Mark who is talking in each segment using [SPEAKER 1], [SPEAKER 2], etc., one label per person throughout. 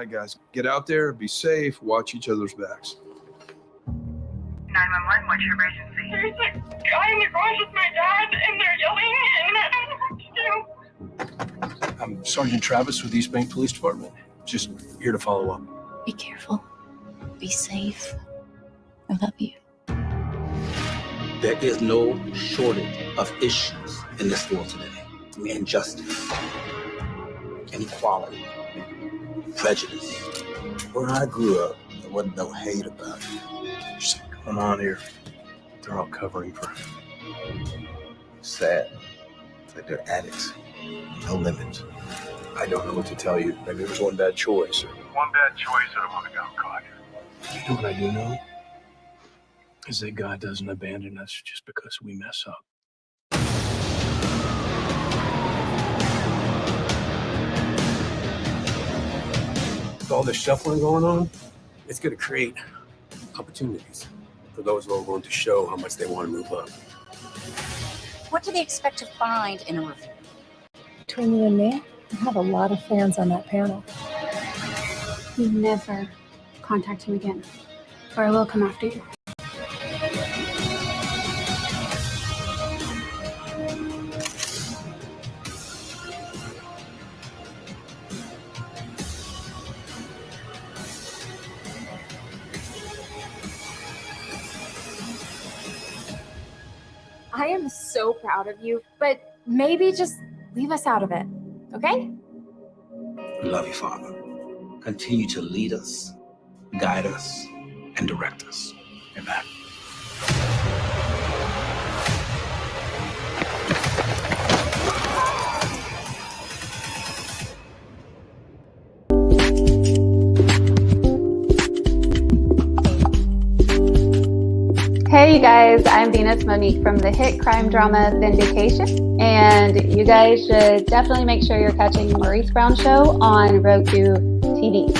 [SPEAKER 1] right, guys, get out there, be safe, watch each other's backs.
[SPEAKER 2] 911, what's your emergency?
[SPEAKER 3] There's a guy in the garage with my dad, and they're yelling, and I don't know what to do.
[SPEAKER 4] I'm Sergeant Travis with East Bank Police Department. Just here to follow up.
[SPEAKER 5] Be careful. Be safe. I love you.
[SPEAKER 6] There is no shortage of issues in this world today. Injustice, inequality, prejudice. Where I grew up, there wasn't no hate about it.
[SPEAKER 4] There's something going on here. They're all covering for him.
[SPEAKER 6] Sad. It's like they're addicts. No limits.
[SPEAKER 4] I don't know what to tell you. Maybe it was one bad choice.
[SPEAKER 7] One bad choice or I would have got caught.
[SPEAKER 4] You know what I do know? Is that God doesn't abandon us just because we mess up. With all this shuffling going on, it's going to create opportunities for those who are going to show how much they want to move up.
[SPEAKER 5] What do they expect to find in a review?
[SPEAKER 8] Between you and me, I have a lot of fans on that panel.
[SPEAKER 9] You never contact him again, or I will come after you.
[SPEAKER 10] I am so proud of you, but maybe just leave us out of it, okay?
[SPEAKER 6] We love you, Father. Continue to lead us, guide us, and direct us. Amen.
[SPEAKER 11] Hey you guys, I'm Venus Monique from the hit crime drama Vindication, and you guys should definitely make sure you're catching the Maurice Brown Show on Roku TV.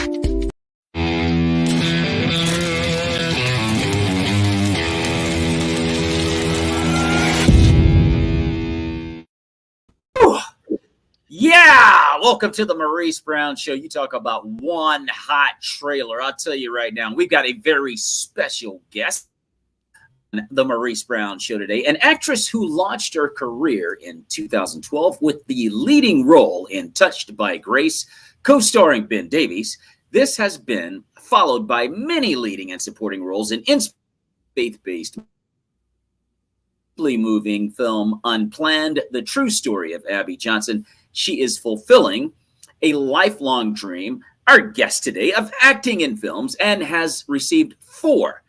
[SPEAKER 12] Yeah, welcome to the Maurice Brown Show. You talk about one hot trailer. I'll tell you right now, we've got a very special guest on the Maurice Brown Show today, an actress who launched her career in 2012 with the leading role in Touched by Grace, co-starring Ben Davies. This has been followed by many leading and supporting roles in faith-based moving film Unplanned, the true story of Abby Johnson. She is fulfilling a lifelong dream, our guest today, of acting in films, and has received four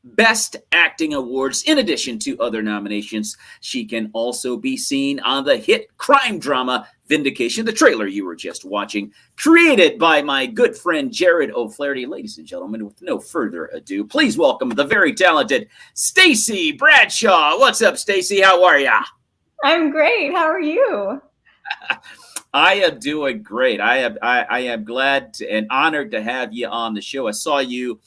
[SPEAKER 12] Best Acting Awards in addition to other nominations. She can also be seen on the hit crime drama Vindication, the trailer you were just watching, created by my good friend Jared O'Flaherty. Ladies and gentlemen, with no further ado, please welcome the very talented Stacey Bradshaw. What's up, Stacey? How are ya?
[SPEAKER 13] I'm great. How are you?
[SPEAKER 12] I am doing great. I am glad and honored to have you on the show. I saw you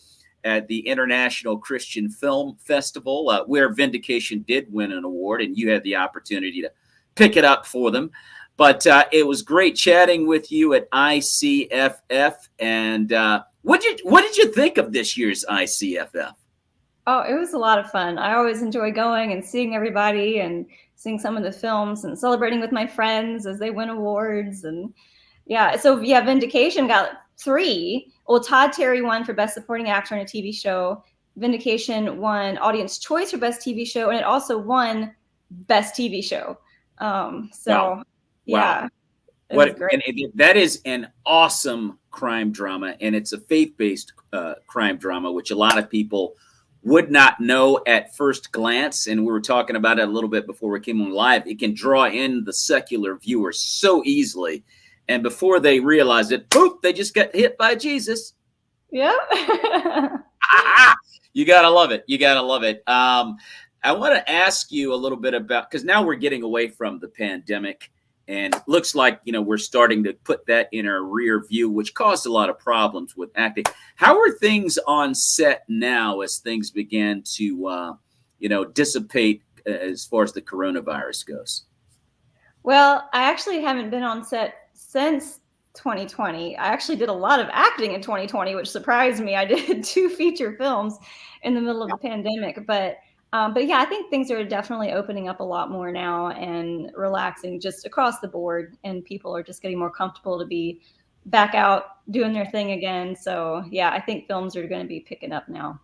[SPEAKER 12] at the International Christian Film Festival, where Vindication did win an award, and you had the opportunity to pick it up for them. But it was great chatting with you at ICFF. And what did you think of this year's ICFF?
[SPEAKER 13] Oh, it was a lot of fun. I always enjoy going and seeing everybody and seeing some of the films and celebrating with my friends as they win awards. And yeah, so yeah, Vindication got 3. Well, Todd Terry won for Best Supporting Actor in a TV Show. Vindication won Audience Choice for Best TV Show, and it also won Best TV Show.
[SPEAKER 12] Wow.
[SPEAKER 13] Yeah,
[SPEAKER 12] what great. And that is an awesome crime drama, and it's a faith-based crime drama, which a lot of people would not know at first glance. And we were talking about it a little bit before we came on live. It can draw in the secular viewer so easily. And before they realize it, boop, they just got hit by Jesus.
[SPEAKER 13] Yeah.
[SPEAKER 12] You got to love it. You got to love it. I want to ask you a little bit about, because now we're getting away from the pandemic, and it looks like, we're starting to put that in our rear view, which caused a lot of problems with acting. How are things on set now as things began to, dissipate as far as the coronavirus goes?
[SPEAKER 13] Well, I actually haven't been on set since 2020. I actually did a lot of acting in 2020, which surprised me. I did 2 feature films in the middle of the pandemic, but yeah, I think things are definitely opening up a lot more now and relaxing just across the board, and people are just getting more comfortable to be back out doing their thing again. So yeah, I think films are going to be picking up now.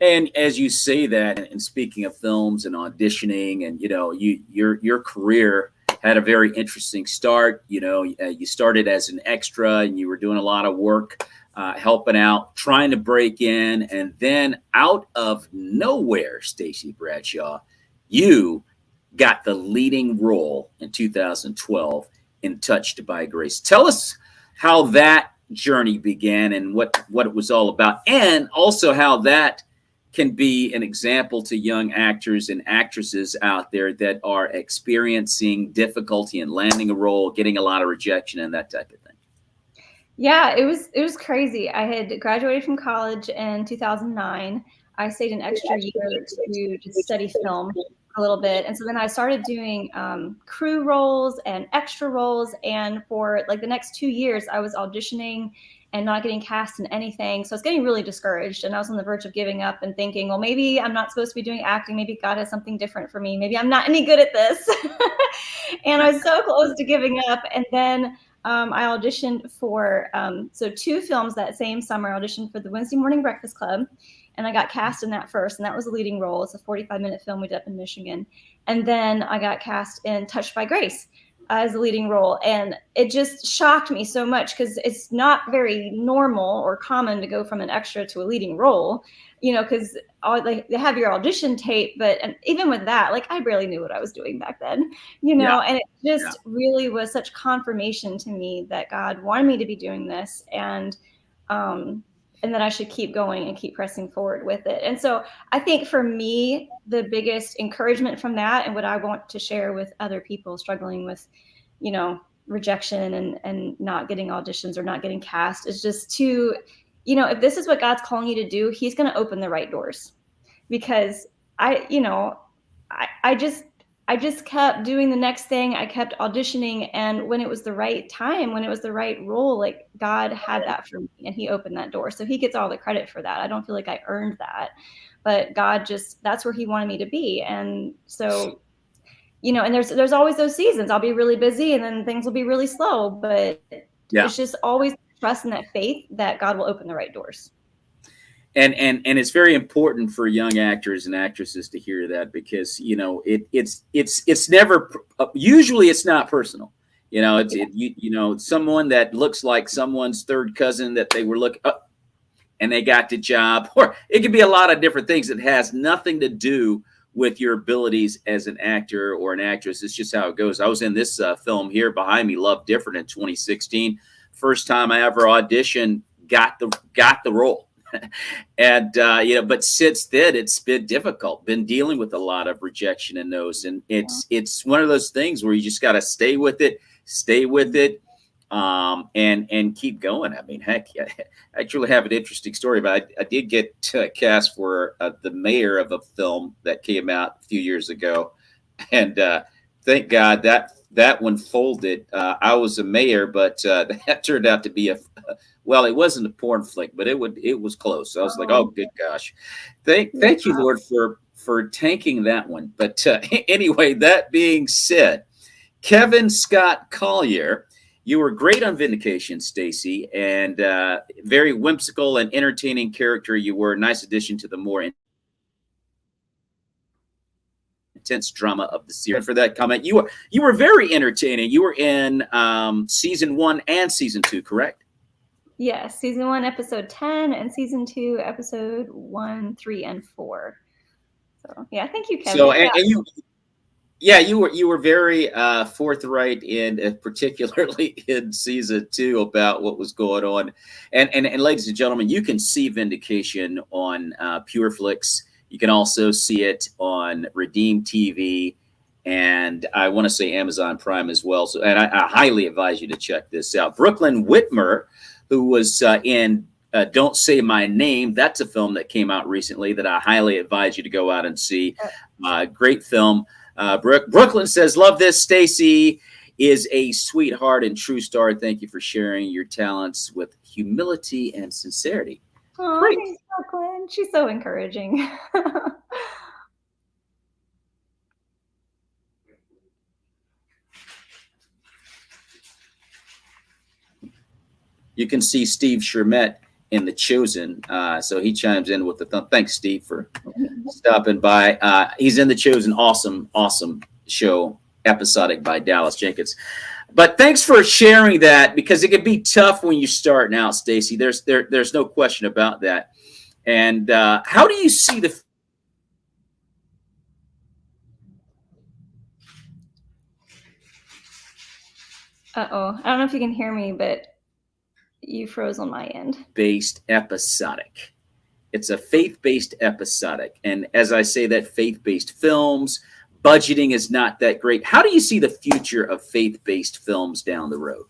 [SPEAKER 12] And as you say that, and speaking of films and auditioning, and your career had a very interesting start. You started as an extra, and you were doing a lot of work, helping out, trying to break in, and then out of nowhere, Stacey Bradshaw, you got the leading role in 2012 in Touched by Grace. Tell us how that journey began and what it was all about, and also how that can be an example to young actors and actresses out there that are experiencing difficulty in landing a role, getting a lot of rejection, and that type of thing.
[SPEAKER 13] Yeah, it was crazy. I had graduated from college in 2009. I stayed an extra year to just study film a little bit. And so then I started doing crew roles and extra roles. And for like the next 2 years, I was auditioning and not getting cast in anything. So I was getting really discouraged, and I was on the verge of giving up and thinking, well, maybe I'm not supposed to be doing acting. Maybe God has something different for me. Maybe I'm not any good at this. And I was so close to giving up. And then I auditioned for, 2 films that same summer. I auditioned for the Wednesday Morning Breakfast Club, and I got cast in that first, and that was a leading role. It's a 45-minute film we did up in Michigan. And then I got cast in Touched by Grace as a leading role. And it just shocked me so much, because it's not very normal or common to go from an extra to a leading role, because they have your audition tape, but even with that, like, I barely knew what I was doing back then, and it just really was such confirmation to me that God wanted me to be doing this, and that I should keep going and keep pressing forward with it. And so I think for me, the biggest encouragement from that, and what I want to share with other people struggling with, rejection and not getting auditions or not getting cast, is just to, if this is what God's calling you to do, He's going to open the right doors. Because I just kept doing the next thing. I kept auditioning, and when it was the right time, when it was the right role, like, God had that for me, and He opened that door. So He gets all the credit for that. I don't feel like I earned that, but God that's where He wanted me to be. And so, and there's always those seasons. I'll be really busy, and then things will be really slow, but it's just always trust in that faith that God will open the right doors.
[SPEAKER 12] And it's very important for young actors and actresses to hear that, because it's never, usually it's not personal. Someone that looks like someone's third cousin that they were looking up and they got the job, or it could be a lot of different things that has nothing to do with your abilities as an actor or an actress. It's just how it goes. I was in this film here behind me, Love Different, in 2016. First time I ever auditioned, got the role. And but since then it's been difficult, been dealing with a lot of rejection and no's, and it's one of those things where you just got to stay with it, and keep going. I mean, heck, I actually have an interesting story, but I did get cast for the mayor of a film that came out a few years ago, and thank God that one folded. I was a mayor, but that turned out to be well, it wasn't a porn flick, but it was close. So I was like, oh, good gosh. Thank you, Lord, for tanking that one. But anyway, that being said, Kevin Scott Collier, you were great on Vindication, Stacey, and very whimsical and entertaining character you were. Nice addition to the more intense drama of the series. For that comment, you were very entertaining. You were in season 1 and season 2, correct?
[SPEAKER 13] Yes, season 1, episode 10, and season 2, episode 1, 3, and 4. So yeah, thank you, Kevin.
[SPEAKER 12] So you were very forthright in particularly in season 2 about what was going on. And ladies and gentlemen, you can see Vindication on PureFlix. You can also see it on Redeem TV, and I want to say Amazon Prime as well. So, and I highly advise you to check this out. Brooklyn Whitmer, who was in Don't Say My Name. That's a film that came out recently that I highly advise you to go out and see. Great film. Brooklyn says, love this, Stacey. is a sweetheart and true star. Thank you for sharing your talents with humility and sincerity.
[SPEAKER 13] Oh,
[SPEAKER 12] Great.
[SPEAKER 13] thanks, Brooklyn. She's so encouraging.
[SPEAKER 12] You can see Steve Shermett in The Chosen. So he chimes in with the thanks, Steve, for stopping by. He's in The Chosen. Awesome, awesome show, episodic by Dallas Jenkins. But thanks for sharing that, because it can be tough when you're starting out, Stacey. There's no question about that. And how do you see the
[SPEAKER 13] Uh-oh. I don't know if you can hear me, but you froze on my end.
[SPEAKER 12] Based episodic? It's a faith-based episodic. And as I say that, faith-based films, budgeting is not that great. How do you see the future of faith-based films down the road?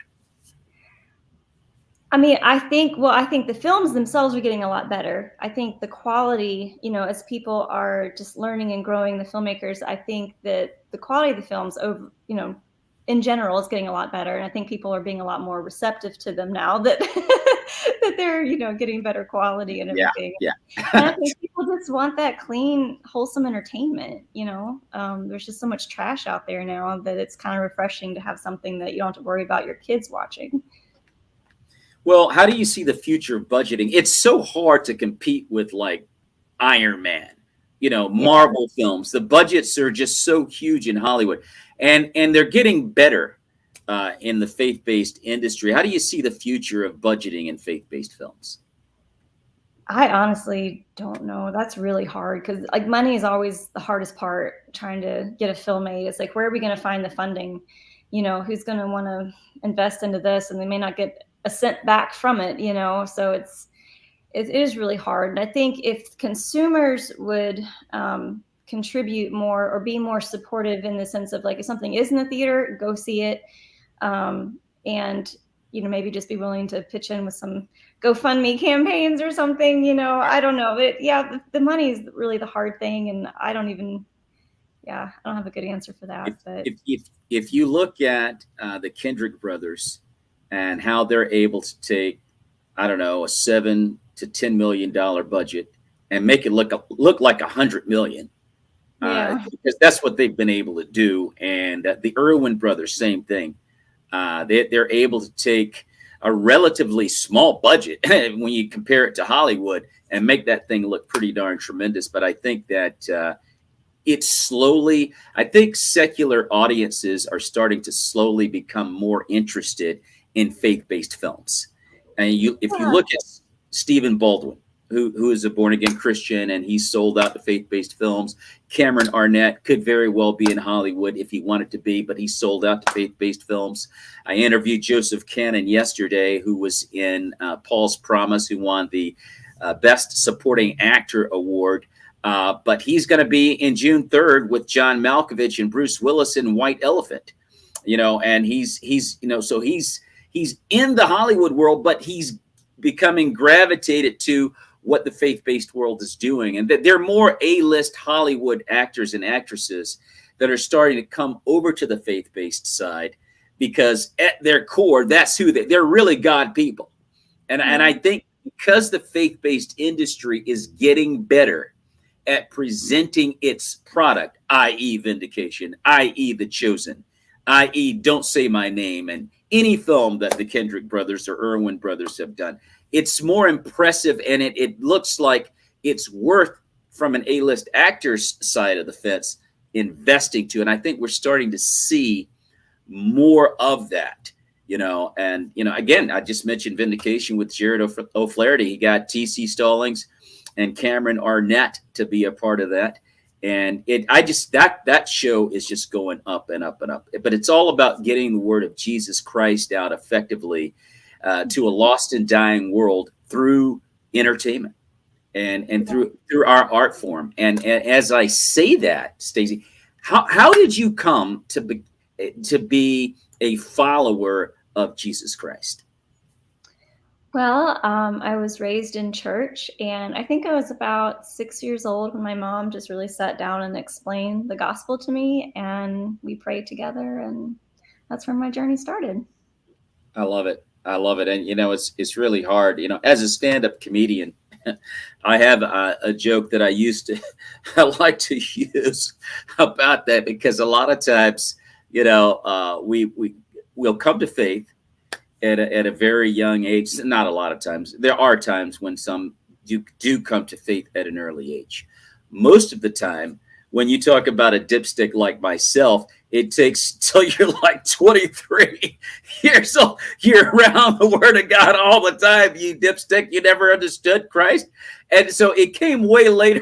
[SPEAKER 13] I mean, I think the films themselves are getting a lot better. I think the quality, as people are just learning and growing, the filmmakers, I think that the quality of the films, in general, is getting a lot better. And I think people are being a lot more receptive to them now that that they're, getting better quality and everything.
[SPEAKER 12] Yeah.
[SPEAKER 13] And I think people just want that clean, wholesome entertainment. There's just so much trash out there now that it's kind of refreshing to have something that you don't have to worry about your kids watching.
[SPEAKER 12] Well, how do you see the future of budgeting? It's so hard to compete with like Iron Man, Marvel films. The budgets are just so huge in Hollywood, and they're getting better in the faith-based industry. How do you see the future of budgeting in faith-based films?
[SPEAKER 13] I honestly don't know. That's really hard, because like money is always the hardest part, trying to get a film made. It's like, where are we going to find the funding? Who's going to want to invest into this, and they may not get a cent back from it, so it is really hard. And I think if consumers would contribute more or be more supportive, in the sense of like, if something is in the theater, go see it, and maybe just be willing to pitch in with some GoFundMe campaigns or something. I don't know. The money is really the hard thing, and I don't have a good answer for that. But
[SPEAKER 12] if you look at the Kendrick brothers and how they're able to take, I don't know, a $7 to $10 million budget and make it look like $100 million, because that's what they've been able to do. And the Irwin brothers, same thing. They're able to take a relatively small budget when you compare it to Hollywood and make that thing look pretty darn tremendous. But I think that it's slowly, I think secular audiences are starting to slowly become more interested in faith-based films. And if you look at Stephen Baldwin, who is a born-again Christian, and he sold out to faith-based films. Cameron Arnett could very well be in Hollywood if he wanted to be, but he sold out to faith-based films. I interviewed Joseph Cannon yesterday, who was in Paul's Promise, who won the Best Supporting Actor Award. But he's going to be in June 3rd with John Malkovich and Bruce Willis in White Elephant. And he's in the Hollywood world, but he's becoming gravitated to what the faith-based world is doing. And that there are more A-list Hollywood actors and actresses that are starting to come over to the faith-based side, because at their core, that's who they're really God people. And I think because the faith-based industry is getting better at presenting its product, i.e. Vindication, i.e. The Chosen, i.e. Don't Say My Name, and any film that the Kendrick brothers or Irwin brothers have done, it's more impressive, and it looks like it's worth, from an A-list actor's side of the fence, investing to. And I think we're starting to see more of that, and, again, I just mentioned Vindication with Jared O'Flaherty. He got T.C. Stallings and Cameron Arnett to be a part of that. And that show is just going up and up and up. But it's all about getting the word of Jesus Christ out effectively to a lost and dying world through entertainment and through our art form. And as I say that, Stacey, how did you come to be a follower of Jesus Christ?
[SPEAKER 13] Well, I was raised in church, and I think I was about 6 years old when my mom just really sat down and explained the gospel to me, and we prayed together, and that's where my journey started.
[SPEAKER 12] I love it. I love it. And, it's really hard, as a stand-up comedian, I have a joke that I used to, I like to use about that, because a lot of times, we'll come to faith at a very young age. Not a lot of times. There are times when some do come to faith at an early age. Most of the time, when you talk about a dipstick like myself, it takes till you're like 23 years old. You're around the Word of God all the time, you dipstick. You never understood Christ. And so it came way later.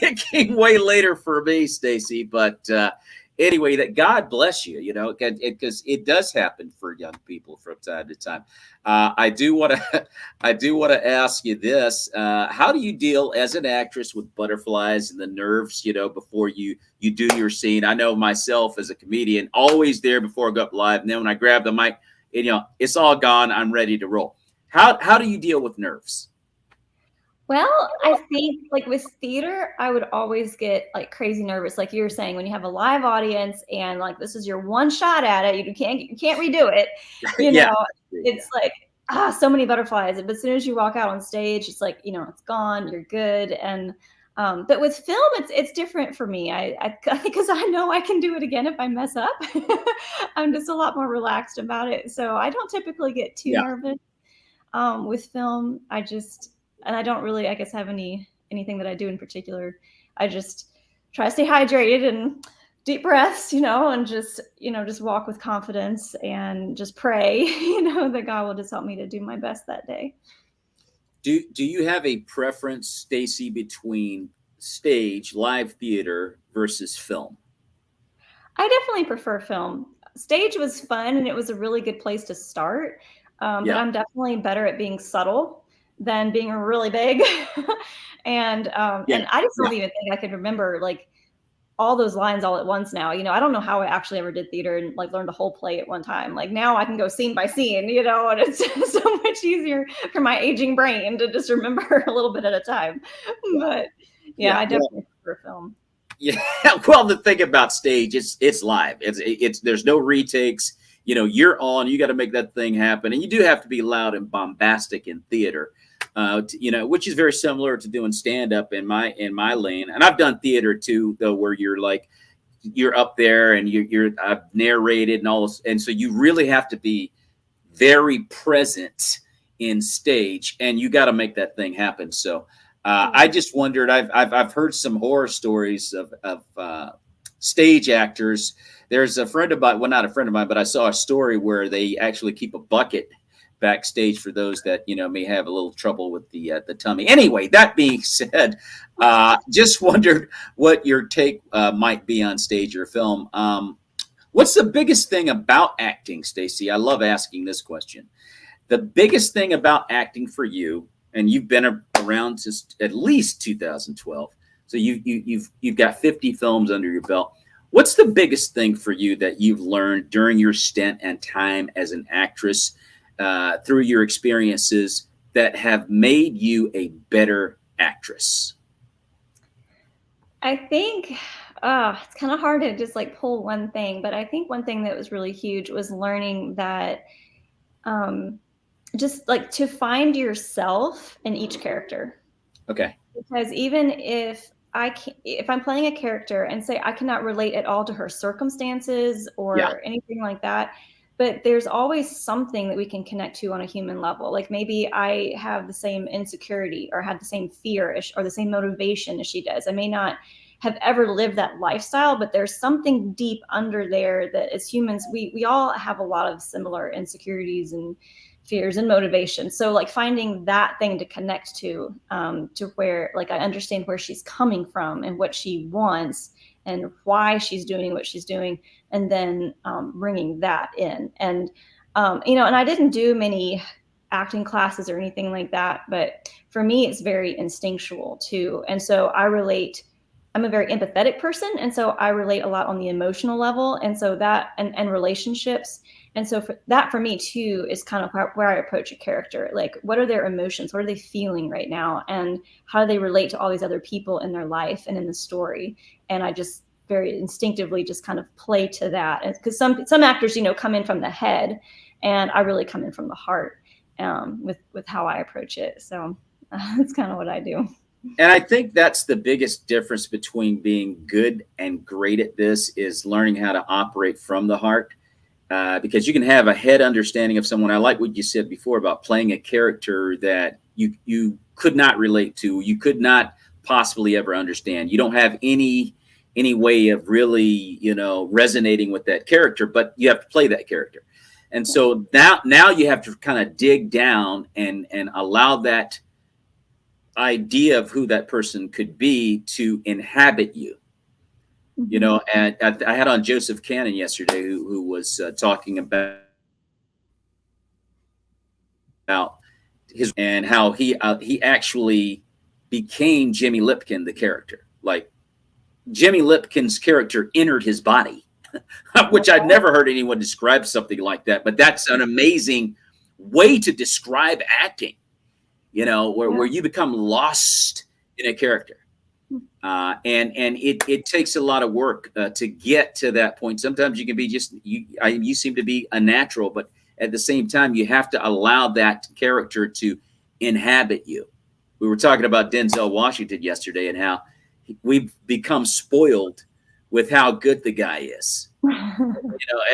[SPEAKER 12] It came way later for me, Stacey. But anyway, that God bless you, because it does happen for young people from time to time. I do want to ask you this: how do you deal as an actress with butterflies and the nerves, before you do your scene? I know myself as a comedian, always there before I go up live, and then when I grab the mic, it's all gone. I'm ready to roll. How do you deal with nerves?
[SPEAKER 13] Well, I think like with theater, I would always get like crazy nervous. Like you were saying, when you have a live audience and like this is your one shot at it, you can't redo it. It's like so many butterflies. But as soon as you walk out on stage, it's like it's gone. You're good. And but with film, it's different for me. I because I know I can do it again if I mess up. I'm just a lot more relaxed about it, so I don't typically get too nervous with film. And I don't really, I guess, have anything that I do in particular. I just try to stay hydrated and deep breaths, and just walk with confidence and just pray, that God will just help me to do my best that day.
[SPEAKER 12] Do you have a preference, Stacey, between stage, live theater versus film?
[SPEAKER 13] I definitely prefer film. Stage was fun and it was a really good place to start. But I'm definitely better at being subtle than being really big. And I just don't even think I could remember like all those lines all at once now. I don't know how I actually ever did theater and like learned a whole play at one time. Like now I can go scene by scene, and it's so much easier for my aging brain to just remember a little bit at a time. But I definitely prefer film.
[SPEAKER 12] Yeah. Well, the thing about stage, it's live. It's there's no retakes. You're on, you got to make that thing happen. And you do have to be loud and bombastic in theater, which is very similar to doing stand-up in my lane. And I've done theater too, though, where you're up there and you're narrated and all this. And so you really have to be very present in stage, and you got to make that thing happen. So I just wondered, I've heard some horror stories of stage actors. There's a friend of mine, well, not a friend of mine, but I saw a story where they actually keep a bucket backstage for those that, may have a little trouble with the tummy. Anyway, that being said, just wondered what your take might be on stage or film. What's the biggest thing about acting, Stacey? I love asking this question. The biggest thing about acting for you, and you've been around since at least 2012, so you've got 50 films under your belt. What's the biggest thing for you that you've learned during your stint and time as an actress, through your experiences, that have made you a better actress?
[SPEAKER 13] I think it's kind of hard to just like pull one thing, but I think one thing that was really huge was learning that just like to find yourself in each character.
[SPEAKER 12] Okay.
[SPEAKER 13] Because even if I'm playing a character and say I cannot relate at all to her circumstances or anything like that, but there's always something that we can connect to on a human level. Like maybe I have the same insecurity or had the same fear or the same motivation as she does. I may not have ever lived that lifestyle, but there's something deep under there that as humans, we all have a lot of similar insecurities and fears and motivation. So like finding that thing to connect to where like I understand where she's coming from and what she wants and why she's doing what she's doing, and then bringing that in. And and I didn't do many acting classes or anything like that, but for me it's very instinctual too. And so I'm a very empathetic person, and so I relate a lot on the emotional level, and so that and relationships. And so for me too is kind of where I approach a character. Like, what are their emotions? What are they feeling right now? And how do they relate to all these other people in their life and in the story? And I just very instinctively just kind of play to that. Because some actors, come in from the head, and I really come in from the heart with how I approach it. So that's kind of what I do.
[SPEAKER 12] And I think that's the biggest difference between being good and great at this is learning how to operate from the heart. Because you can have a head understanding of someone. I like what you said before about playing a character that you could not relate to, you could not possibly ever understand. You don't have any way of really, resonating with that character, but you have to play that character. And so now you have to kind of dig down and allow that idea of who that person could be to inhabit you. And I had on Joseph Cannon yesterday, who was talking about his and how he actually became Jimmy Lipkin, the character. Like Jimmy Lipkin's character entered his body, which I'd never heard anyone describe something like that. But that's an amazing way to describe acting. Where you become lost in a character. And it takes a lot of work to get to that point. Sometimes you can be you seem to be a natural, but at the same time, you have to allow that character to inhabit you. We were talking about Denzel Washington yesterday and how we've become spoiled with how good the guy is.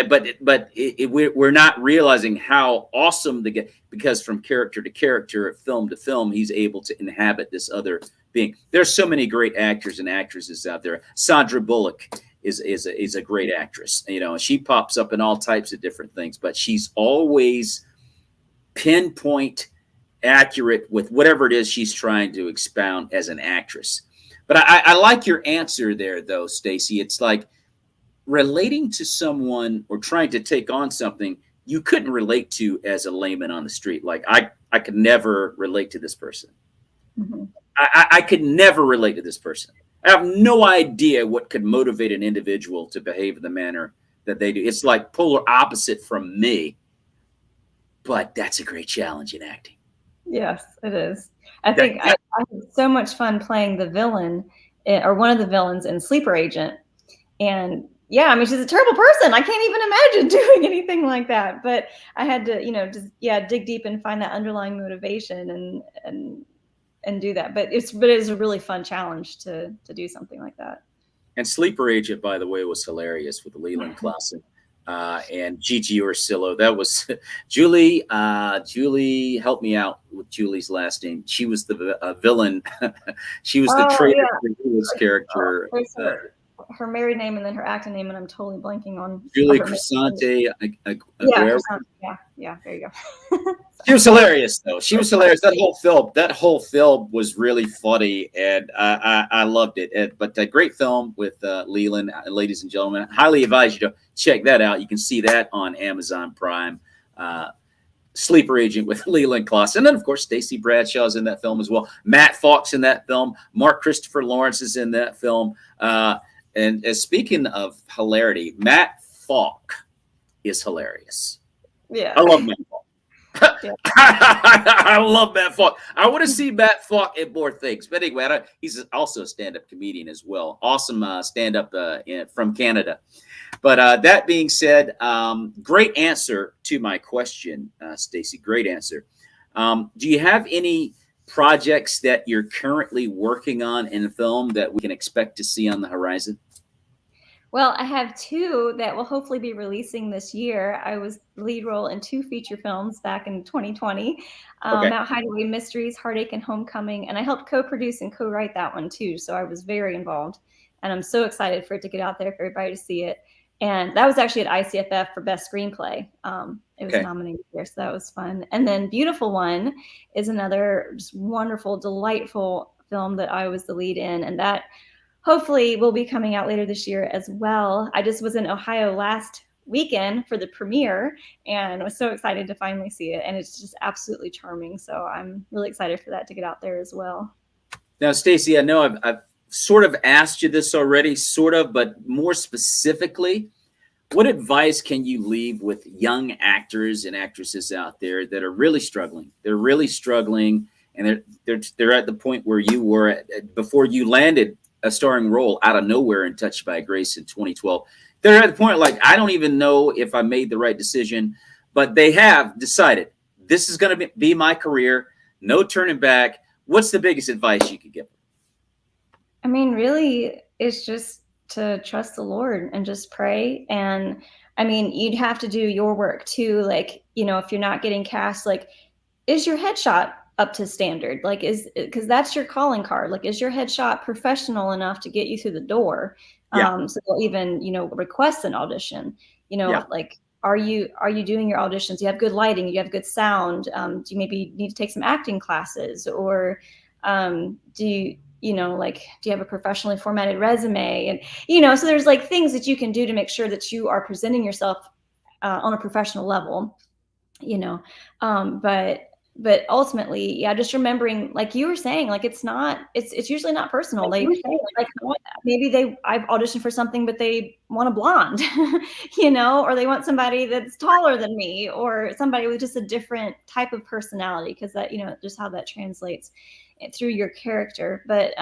[SPEAKER 12] But we're not realizing how awesome the guy, because from character to character, film to film, he's able to inhabit this other being. There's so many great actors and actresses out there. Sandra Bullock is a great actress. She pops up in all types of different things, but she's always pinpoint accurate with whatever it is she's trying to expound as an actress. But I like your answer there, though, Stacey. It's like relating to someone or trying to take on something you couldn't relate to as a layman on the street. Like I could never relate to this person. Mm-hmm. I could never relate to this person. I have no idea what could motivate an individual to behave in the manner that they do. It's like polar opposite from me, but that's a great challenge in acting.
[SPEAKER 13] Yes, it is. I think I had so much fun playing the villain or one of the villains in Sleeper Agent. And yeah, I mean, she's a terrible person. I can't even imagine doing anything like that. But I had to, dig deep and find that underlying motivation and do that. But it is a really fun challenge to do something like that.
[SPEAKER 12] And Sleeper Agent, by the way, was hilarious with Leland Klassen and Gigi Ursillo. That was Julie. Julie, help me out with Julie's last name. She was the villain. She was the traitor for his character.
[SPEAKER 13] Her married name and then her acting name, and I'm totally blanking on
[SPEAKER 12] Julie Crescente.
[SPEAKER 13] Yeah, there you go.
[SPEAKER 12] She was hilarious, though. She was hilarious. That whole film was really funny, and I loved it. But a great film with Leland, ladies and gentlemen. Highly advise you to check that out. You can see that on Amazon Prime. Sleeper Agent with Leland Klassen. And then, of course, Stacey Bradshaw is in that film as well. Matt Falk's in that film. Mark Christopher Lawrence is in that film. And speaking of hilarity, Matt Falk is hilarious.
[SPEAKER 13] Yeah.
[SPEAKER 12] I love Matt Falk. Yeah. I love Matt Falk. I want to see Matt Falk in more things. But anyway, he's also a stand-up comedian as well. Awesome stand-up from Canada. But that being said, great answer to my question, Stacey. Great answer. Do you have any projects that you're currently working on in film that we can expect to see on the horizon?
[SPEAKER 13] Well, I have two that will hopefully be releasing this year. I was lead role in 2 feature films back in 2020, Mount Hideaway Mysteries, Heartache and Homecoming, and I helped co-produce and co-write that one too, so I was very involved, and I'm so excited for it to get out there for everybody to see it. And that was actually at ICFF for Best Screenplay. It was nominated there, so that was fun. And then Beautiful One is another just wonderful, delightful film that I was the lead in, and that hopefully will be coming out later this year as well. I just was in Ohio last weekend for the premiere and was so excited to finally see it, and it's just absolutely charming. So I'm really excited for that to get out there as well.
[SPEAKER 12] Now, Stacey, I know I've sort of asked you this already, but more specifically, what advice can you leave with young actors and actresses out there that are really struggling? They're really struggling, and they're at the point where you were before you landed a starring role out of nowhere in Touched by Grace in 2012. They're at the point like, I don't even know if I made the right decision, but they have decided this is going to be my career. No turning back. What's the biggest advice you could give?
[SPEAKER 13] I mean, really, it's just to trust the Lord and just pray. And I mean, you'd have to do your work too. Like, you know, if you're not getting cast, like, is your headshot up to standard? Like, because that's your calling card. Like, is your headshot professional enough to get you through the door?
[SPEAKER 12] Yeah.
[SPEAKER 13] So they'll even, you know, request an audition, you know, like, are you doing your auditions? You have good lighting, you have good sound. Do you maybe need to take some acting classes, or do you know, like, do you have a professionally formatted resume? And, you know, so there's like things that you can do to make sure that you are presenting yourself on a professional level, you know. But ultimately, yeah, just remembering, like you were saying, like, it's usually not personal. Like maybe I've auditioned for something, but they want a blonde, you know, or they want somebody that's taller than me, or somebody with just a different type of personality, because that, you know, just how that translates through your character. But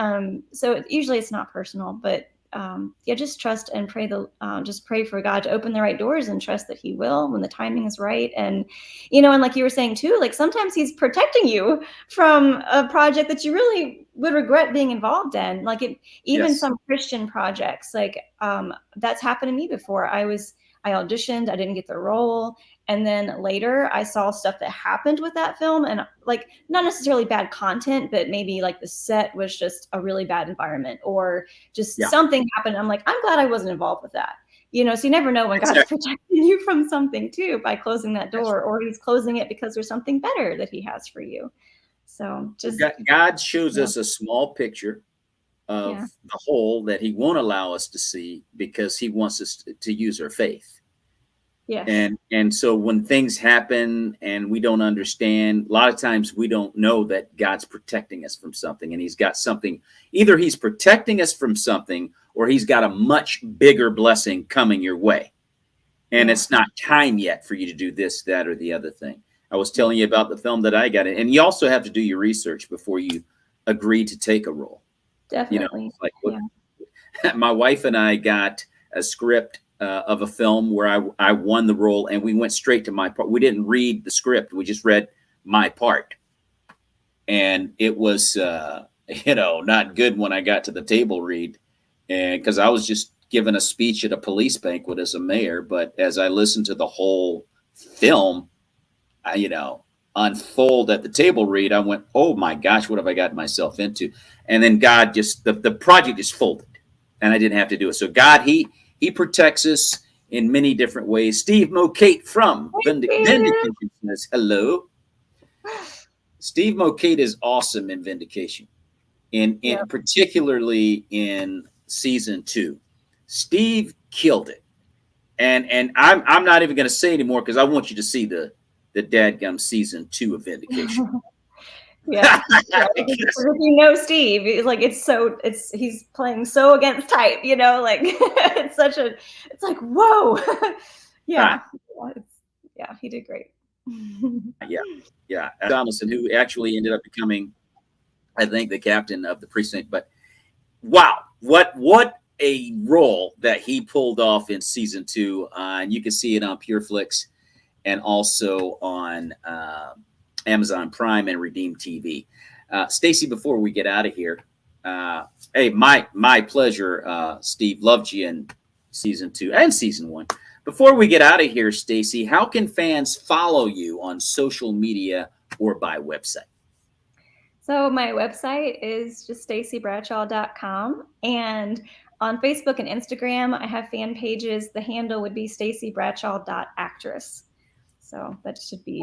[SPEAKER 13] so usually it's not personal, but yeah, just trust and pray just pray for God to open the right doors, and trust that he will when the timing is right. And, you know, and like you were saying too, like sometimes he's protecting you from a project that you really would regret being involved in. Like even some Christian projects, like that's happened to me before. I auditioned, I didn't get the role. And then later I saw stuff that happened with that film, and like not necessarily bad content, but maybe like the set was just a really bad environment, or just something happened. I'm like, I'm glad I wasn't involved with that. You know, so you never know when God's protecting you from something too, by closing that door, or he's closing it because there's something better that he has for you. So just
[SPEAKER 12] God shows us a small picture of the whole that he won't allow us to see, because he wants us to use our faith.
[SPEAKER 13] Yeah.
[SPEAKER 12] And so when things happen and we don't understand, a lot of times we don't know that God's protecting us from something, and he's got something, either he's protecting us from something, or he's got a much bigger blessing coming your way. And it's not time yet for you to do this, that, or the other thing. I was telling you about the film that I got in, and you also have to do your research before you agree to take a role.
[SPEAKER 13] Definitely.
[SPEAKER 12] You know, like my wife and I got a script of a film where I won the role, and we went straight to my part. We didn't read the script. We just read my part. And it was, you know, not good when I got to the table read, and because I was just giving a speech at a police banquet as a mayor. But as I listened to the whole film, you know, unfold at the table read, I went, oh my gosh, what have I gotten myself into? And then God just, the project just folded, and I didn't have to do it. So God, he protects us in many different ways. Steve Mocate from Vindication says hello. Steve Mocate is awesome in Vindication, in particularly in season 2. Steve killed it, and I'm not even going to say anymore, because I want you to see the dadgum season 2 of Vindication.
[SPEAKER 13] If you know Steve, he's playing so against type, you know, like it's like whoa. He did great.
[SPEAKER 12] Donaldson, who actually ended up becoming, I think, the captain of the precinct. But wow, what a role that he pulled off in season 2, and you can see it on PureFlix and also on Amazon Prime and Redeem TV. Stacey, before we get out of here, hey, my pleasure. Steve, loved you in season 2 and season 1. Before we get out of here, Stacey, how can fans follow you on social media or by website?
[SPEAKER 13] So my website is just staceybradshaw.com, and on Facebook and Instagram, I have fan pages. The handle would be staceybradshaw.actress. So that should be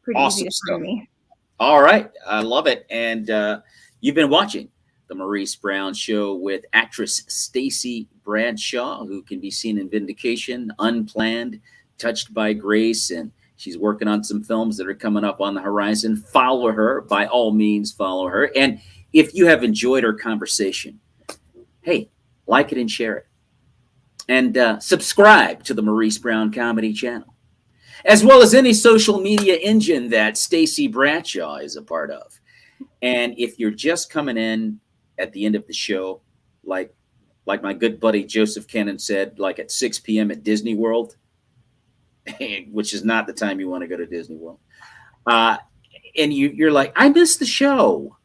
[SPEAKER 13] pretty easy to find me.
[SPEAKER 12] All right. I love it. And you've been watching The Maurice Brown Show with actress Stacey Bradshaw, who can be seen in Vindication, Unplanned, Touched by Grace, and she's working on some films that are coming up on the horizon. Follow her. By all means, follow her. And if you have enjoyed our conversation, hey, like it and share it. And subscribe to the Maurice Brown Comedy Channel, as well as any social media engine that Stacey Bradshaw is a part of. And if you're just coming in at the end of the show, like my good buddy Joseph Kennan said, like at 6 p.m. at Disney World, which is not the time you want to go to Disney World. And you're like, I missed the show.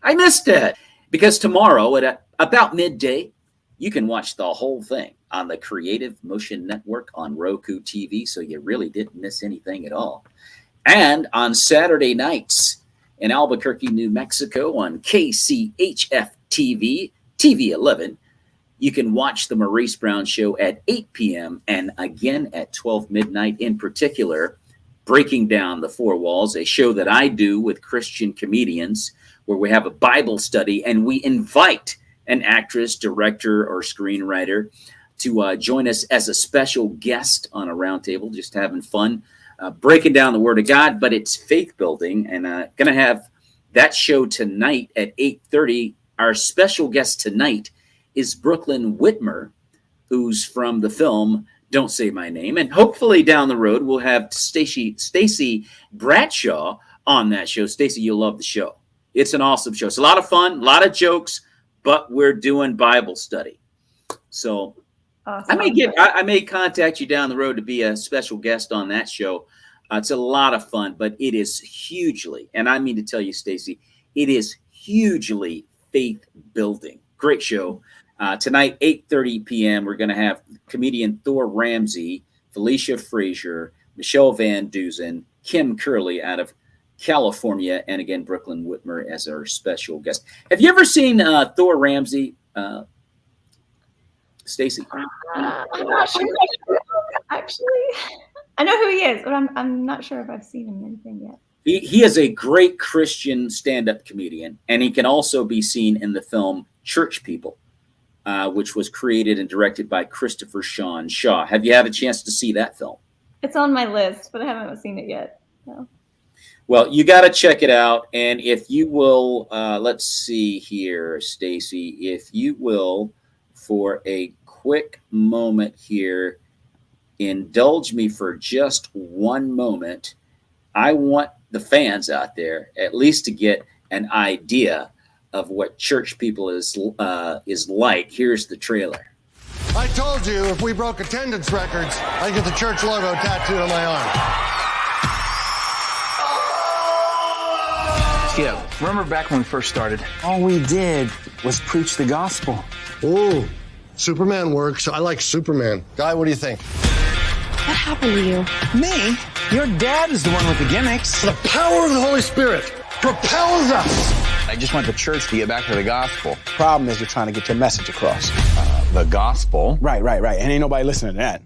[SPEAKER 12] I missed it. Because tomorrow at about midday, you can watch the whole thing on the Creative Motion Network on Roku TV, so you really didn't miss anything at all. And on Saturday nights in Albuquerque, New Mexico on KCHF TV, TV 11, you can watch the Maurice Brown Show at 8 p.m. and again at 12 midnight, in particular, Breaking Down the Four Walls, a show that I do with Christian comedians where we have a Bible study and we invite an actress, director, or screenwriter to join us as a special guest on a roundtable, just having fun, breaking down the Word of God, but it's faith building. And going to have that show tonight at 8:30. Our special guest tonight is Brooklyn Whitmer, who's from the film Don't Say My Name. And hopefully down the road, we'll have Stacey Bradshaw on that show. Stacey, you'll love the show. It's an awesome show. It's a lot of fun, a lot of jokes, but we're doing Bible study. So awesome. I may contact you down the road to be a special guest on that show. It's a lot of fun, but it is hugely, and I mean to tell you, Stacey, it is hugely faith building. Great show. Tonight, 8:30 p.m., we're going to have comedian Thor Ramsey, Felicia Frazier, Michelle Van Dusen, Kim Curley out of California, and again, Brooklyn Whitmer as our special guest. Have you ever seen Thor Ramsey, Stacey?
[SPEAKER 13] I'm not sure. Actually, I know who he is, but I'm not sure if I've seen him in anything yet.
[SPEAKER 12] He is a great Christian stand-up comedian, and he can also be seen in the film Church People, which was created and directed by Christopher Sean Shaw. Have you had a chance to see that film?
[SPEAKER 13] It's on my list, but I haven't seen it yet. No.
[SPEAKER 12] Well, you got to check it out. And if you will, let's see here, Stacey, if you will, for a quick moment here, indulge me for just one moment. I want the fans out there at least to get an idea of what Church People is like. Here's the trailer.
[SPEAKER 2] I told you if we broke attendance records, I'd get the church logo tattooed on my arm.
[SPEAKER 14] Yeah, remember back when we first started? All we did was preach the gospel.
[SPEAKER 2] Ooh, Superman works. I like Superman. Guy, what do you think?
[SPEAKER 14] What happened to you? Me? Your dad is the one with the gimmicks.
[SPEAKER 2] The power of the Holy Spirit propels us.
[SPEAKER 14] I just want the church to get back to the gospel. Problem is, you're trying to get your message across. The gospel? Right. And ain't nobody listening to that.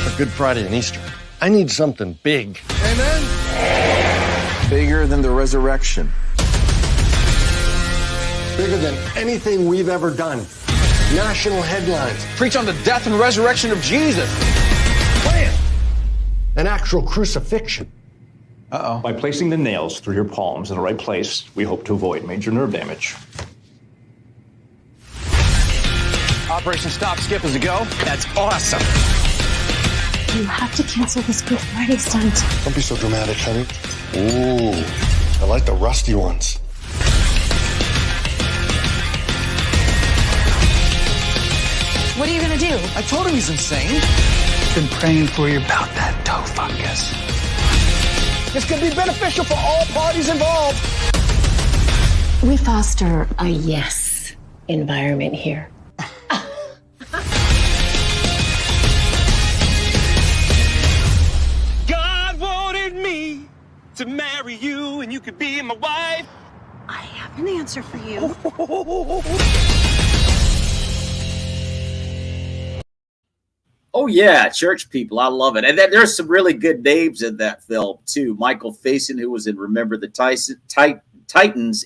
[SPEAKER 2] For Good Friday and Easter, I need something big. Amen?
[SPEAKER 14] Bigger than the resurrection.
[SPEAKER 2] Bigger than anything we've ever done. National headlines.
[SPEAKER 14] Preach on the death and resurrection of Jesus.
[SPEAKER 2] Plan. An actual crucifixion.
[SPEAKER 15] Uh-oh. By placing the nails through your palms in the right place, we hope to avoid major nerve damage.
[SPEAKER 14] Operation Stop Skip is a go. That's awesome.
[SPEAKER 8] You have to cancel this Good Friday stunt.
[SPEAKER 2] Don't be so dramatic, honey. Ooh, I like the rusty ones.
[SPEAKER 14] What are you gonna do? I told him he's insane.
[SPEAKER 16] Been praying for you about that toe fungus.
[SPEAKER 14] This could be beneficial for all parties involved.
[SPEAKER 17] We foster a yes environment here.
[SPEAKER 18] God wanted me to marry you and you could be my wife.
[SPEAKER 17] I have an answer for you.
[SPEAKER 12] Oh, yeah, Church People. I love it. And then there's some really good names in that film, too. Michael Faison, who was in Remember the Titans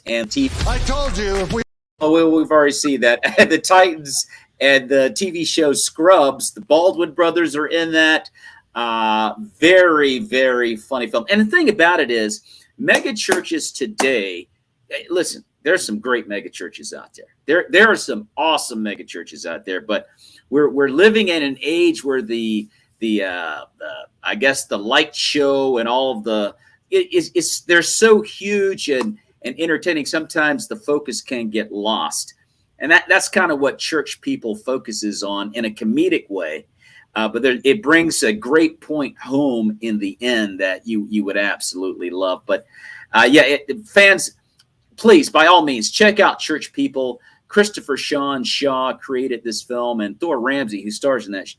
[SPEAKER 12] and TV.
[SPEAKER 2] I told you if we...
[SPEAKER 12] Oh, well, we've already seen that. The Titans and the TV show Scrubs. The Baldwin brothers are in that. Very, very funny film. And the thing about it is, mega churches today, listen, there's some great mega churches out there. There are some awesome mega churches out there, but we're living in an age where the I guess the light show and all of the they're so huge and and entertaining, sometimes the focus can get lost. And that's kind of what church people focuses on in a comedic way. But it brings a great point home in the end that you would absolutely love. But fans, please, by all means, check out Church People. Christopher Sean Shaw created this film, and Thor Ramsey, who stars in that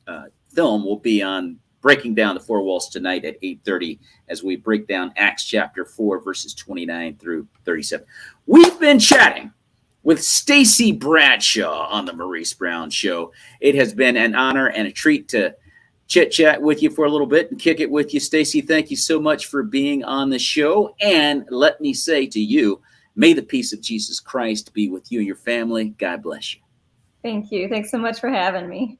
[SPEAKER 12] film, will be on Breaking Down the Four Walls tonight at 8:30 as we break down Acts chapter 4, verses 29 through 37. We've been chatting with Stacey Bradshaw on the Maurice Brown Show. It has been an honor and a treat to chit-chat with you for a little bit and kick it with you. Stacey, thank you so much for being on the show. And let me say to you, may the peace of Jesus Christ be with you and your family. God bless you.
[SPEAKER 13] Thank you. Thanks so much for having me.